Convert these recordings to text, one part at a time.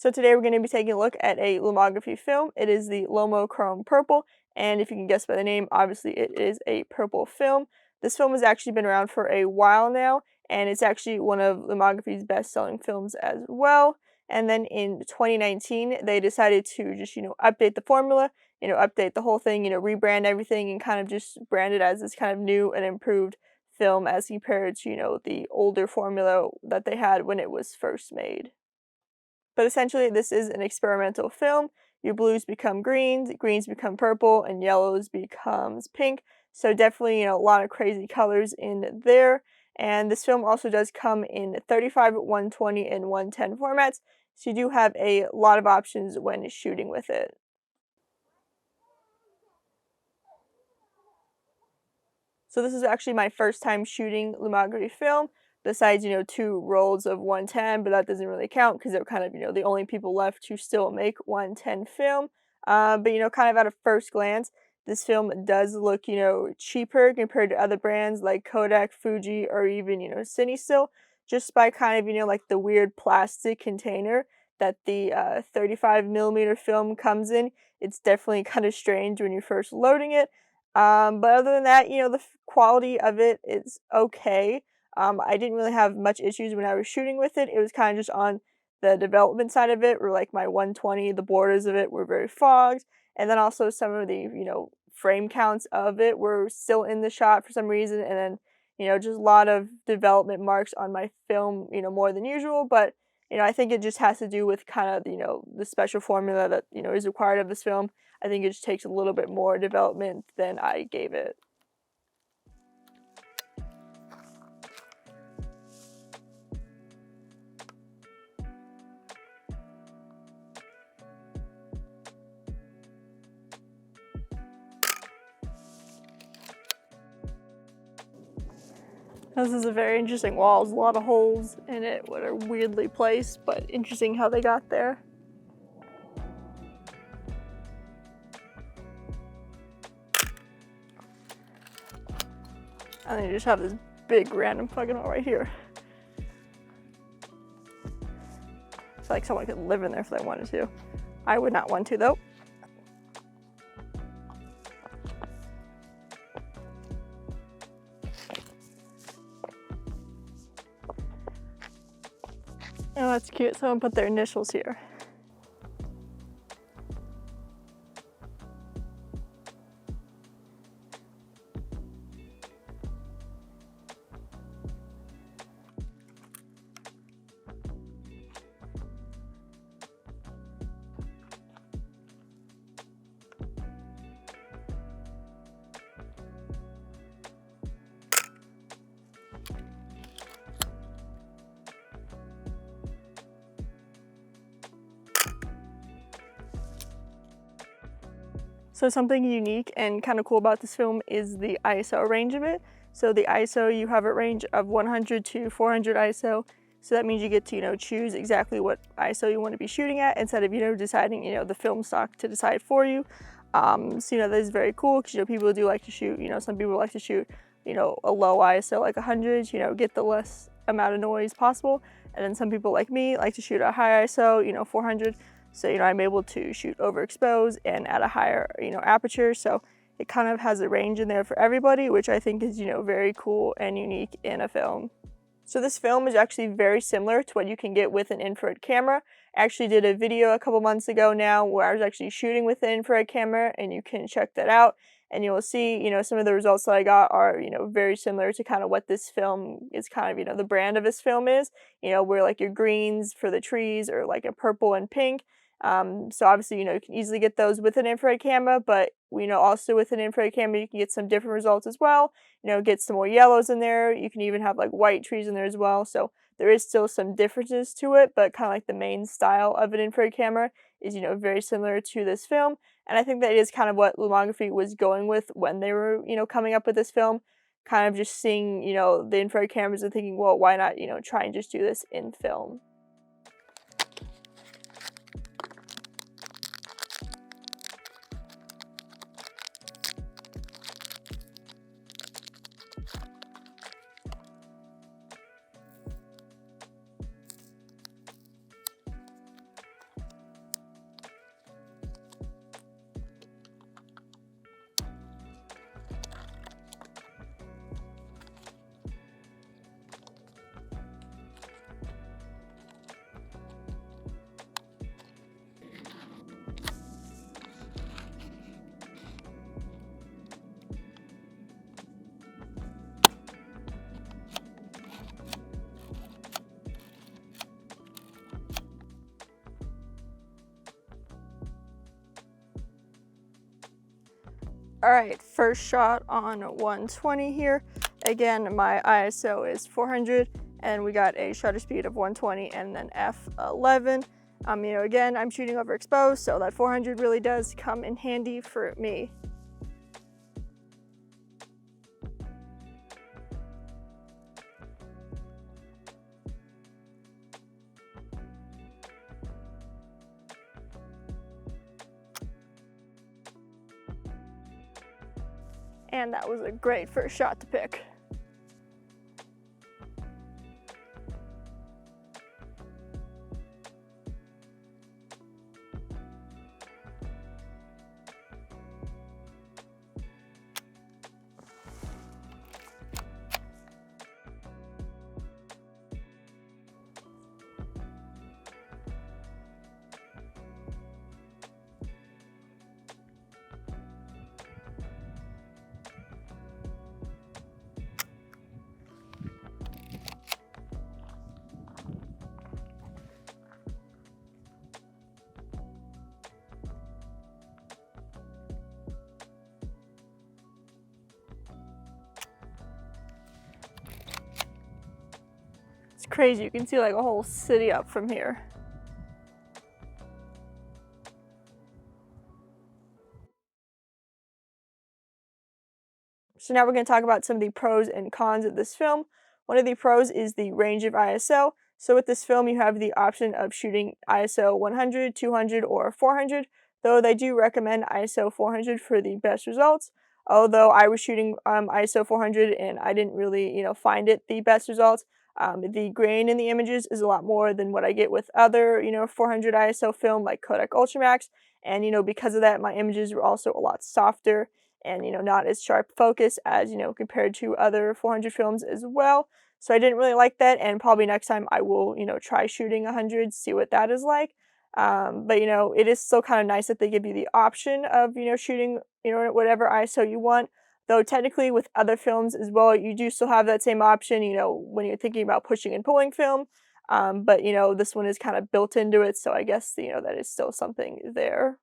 So today we're going to be taking a look at a lomography film. It is the Lomochrome Purple, and if you can guess by the name, obviously it is a purple film. This film has actually been around for a while now, and it's actually one of lomography's best-selling films as well. And then in 2019, they decided to just, update the formula, update the whole thing, rebrand everything and kind of just brand it as this kind of new and improved film as compared to, the older formula that they had when it was first made. But essentially, this is an experimental film. Your blues become greens, greens become purple, and yellows becomes pink. So definitely, a lot of crazy colors in there. And this film also does come in 35, 120, and 110 formats. So you do have a lot of options when shooting with it. So this is actually my first time shooting lomography film, besides, 2 rolls of 110, but that doesn't really count because they're kind of, the only people left to still make 110 film. But, kind of at a first glance, this film does look, cheaper compared to other brands like Kodak, Fuji, or even, CineStill, just by kind of, like the weird plastic container that the 35 millimeter film comes in. It's definitely kind of strange when you're first loading it. But other than that, the quality of it is okay. I didn't really have much issues when I was shooting with it. It was kind of just on the development side of it, where like my 120, the borders of it were very fogged, and then also some of the, frame counts of it were still in the shot for some reason, and then, just a lot of development marks on my film, more than usual, but, I think it just has to do with kind of, the special formula that, is required of this film. I think it just takes a little bit more development than I gave it. This is a very interesting wall. There's a lot of holes in it that are weirdly placed, but interesting how they got there. And then you just have this big random fucking hole right here. I feel like someone could live in there if they wanted to. I would not want to though. Oh, that's cute. Someone put their initials here. So something unique and kind of cool about this film is the ISO range of it. So the ISO, you have a range of 100 to 400 ISO. So that means you get to, choose exactly what ISO you want to be shooting at instead of, deciding, the film stock to decide for you. So, that is very cool because, people do like to shoot, some people like to shoot, a low ISO like 100, get the less amount of noise possible. And then some people like me like to shoot a high ISO, 400. So, I'm able to shoot overexposed and at a higher, aperture. So it kind of has a range in there for everybody, which I think is, very cool and unique in a film. So this film is actually very similar to what you can get with an infrared camera. I actually did a video a couple months ago now where I was actually shooting with an infrared camera, and you can check that out. And you will see, some of the results that I got are, very similar to kind of what this film is kind of, the brand of this film is, where like your greens for the trees or like a purple and pink. So obviously, you can easily get those with an infrared camera, but also with an infrared camera, you can get some different results as well. Get some more yellows in there. You can even have like white trees in there as well. So there is still some differences to it, but kind of like the main style of an infrared camera is, very similar to this film. And I think that is kind of what Lomography was going with when they were, coming up with this film. Kind of just seeing, the infrared cameras and thinking, well, why not, try and just do this in film. Alright, first shot on 120 here. Again, my ISO is 400, and we got a shutter speed of 120 and then f11. Again, I'm shooting overexposed, so that 400 really does come in handy for me. And that was a great first shot to pick. It's crazy, you can see like a whole city up from here. So now we're going to talk about some of the pros and cons of this film. One of the pros is the range of ISO. So with this film, you have the option of shooting ISO 100, 200, or 400, though they do recommend ISO 400 for the best results. Although I was shooting ISO 400 and I didn't really, find it the best results. The grain in the images is a lot more than what I get with other, 400 ISO film like Kodak Ultramax. And, because of that, my images were also a lot softer and not as sharp focus as compared to other 400 films as well. So I didn't really like that, and probably next time I will try shooting 100, see what that is like. But it is still kind of nice that they give you the option of shooting whatever ISO you want. Though technically with other films as well, you do still have that same option when you're thinking about pushing and pulling film. But this one is kind of built into it, so I guess that is still something there.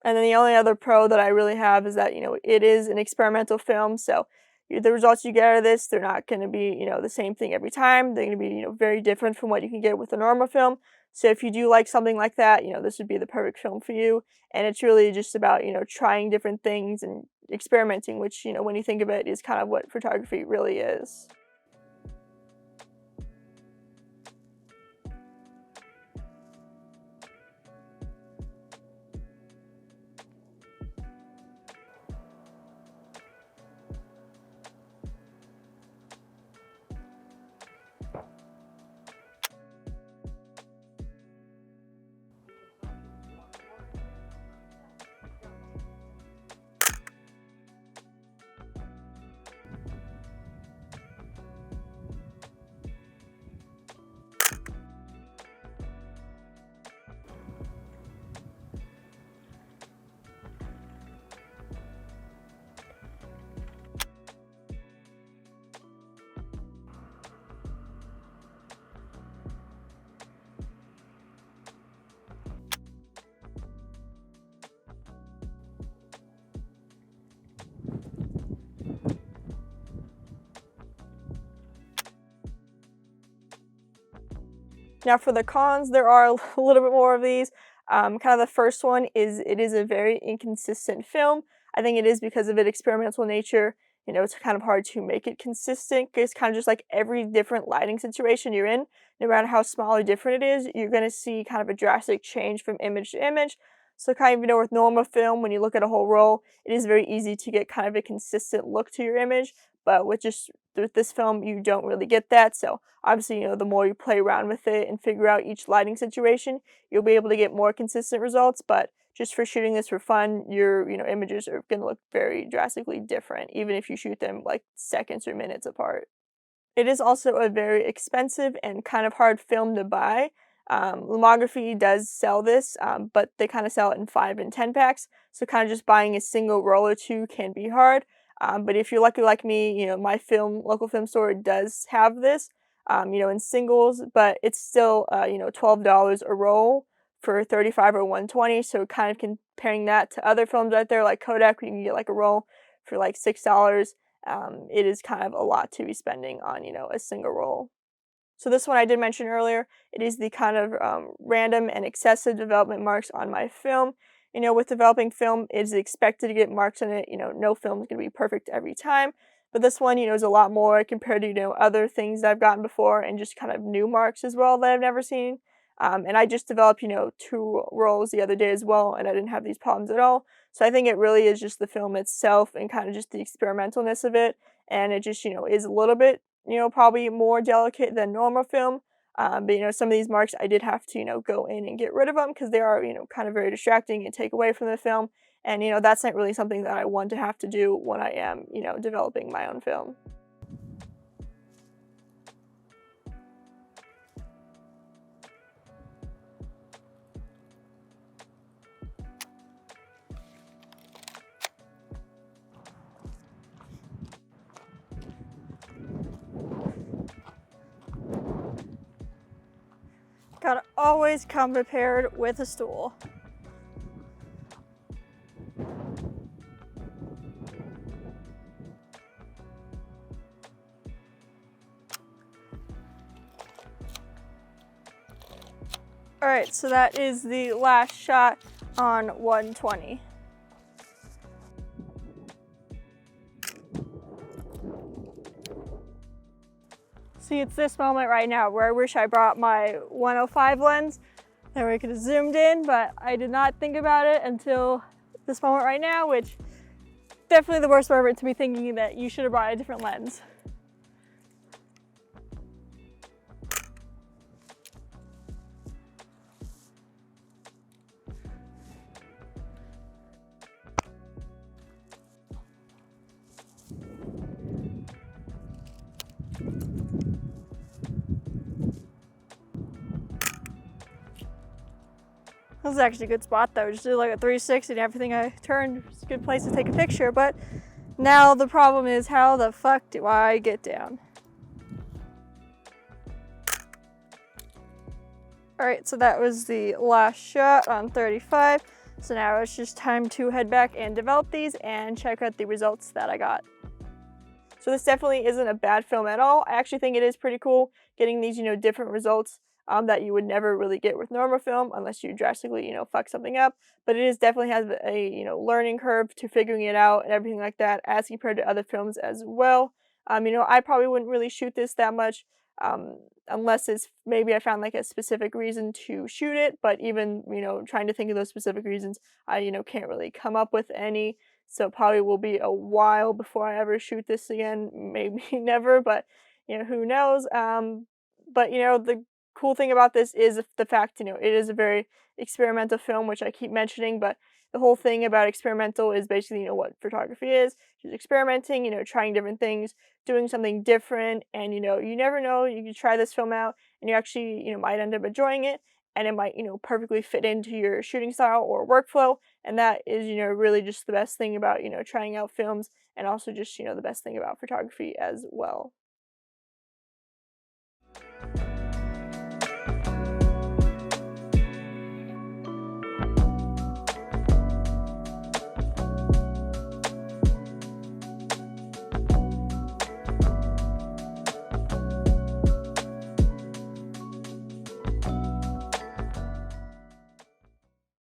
And then the only other pro that I really have is that, it is an experimental film, so the results you get out of this, they're not going to be, the same thing every time. They're going to be, very different from what you can get with a normal film. So if you do like something like that, this would be the perfect film for you. And it's really just about, trying different things and experimenting, which, when you think of it, is kind of what photography really is. Now for the cons, there are a little bit more of these. Kind of the first one is it is a very inconsistent film. I think it is because of its experimental nature. It's kind of hard to make it consistent. It's kind of just like every different lighting situation you're in, no matter how small or different it is, you're going to see kind of a drastic change from image to image. So kind of, with normal film, when you look at a whole roll, it is very easy to get kind of a consistent look to your image. But with this film, you don't really get that. So obviously, the more you play around with it and figure out each lighting situation, you'll be able to get more consistent results. But just for shooting this for fun, your images are going to look very drastically different, even if you shoot them like seconds or minutes apart. It is also a very expensive and kind of hard film to buy. Lomography does sell this, but they kind of sell it in 5 and 10 packs, so kind of just buying a single roll or two can be hard. But if you're lucky like me, my local film store does have this, in singles, but it's still, $12 a roll for 35 or 120. So kind of comparing that to other films out there like Kodak, where you can get like a roll for like $6. It is kind of a lot to be spending on, a single roll. So this one I did mention earlier, it is the kind of random and excessive development marks on my film. With developing film, it is expected to get marks on it. No film is going to be perfect every time. But this one, is a lot more compared to, other things that I've gotten before, and just kind of new marks as well that I've never seen. And I just developed, 2 rolls the other day as well, and I didn't have these problems at all. So I think it really is just the film itself and kind of just the experimentalness of it. And it just, is a little bit, probably more delicate than normal film. But some of these marks I did have to, go in and get rid of them because they are, kind of very distracting and take away from the film. And, that's not really something that I want to have to do when I am, developing my own film. Gotta always come prepared with a stool. Alright, so that is the last shot on 120. See, it's this moment right now where I wish I brought my 105 lens, then we could have zoomed in, but I did not think about it until this moment right now, which definitely the worst moment to be thinking that you should have brought a different lens. This is actually a good spot though, just did like a 360 and everything I turned. It's a good place to take a picture, but now the problem is how the fuck do I get down? Alright, so that was the last shot on 35. So now it's just time to head back and develop these and check out the results that I got. So this definitely isn't a bad film at all. I actually think it is pretty cool getting these, different results that you would never really get with normal film unless you drastically, fuck something up. But it is definitely has a, learning curve to figuring it out and everything like that as compared to other films as well. I probably wouldn't really shoot this that much unless it's maybe I found like a specific reason to shoot it. But even, trying to think of those specific reasons, I, can't really come up with any. So probably will be a while before I ever shoot this again, maybe never, but who knows. But the cool thing about this is the fact, it is a very experimental film, which I keep mentioning, but the whole thing about experimental is basically, what photography is. Just experimenting, trying different things, doing something different, and you never know, you can try this film out and you actually, might end up enjoying it, and it might, perfectly fit into your shooting style or workflow, and that is, really just the best thing about, trying out films, and also just, the best thing about photography as well.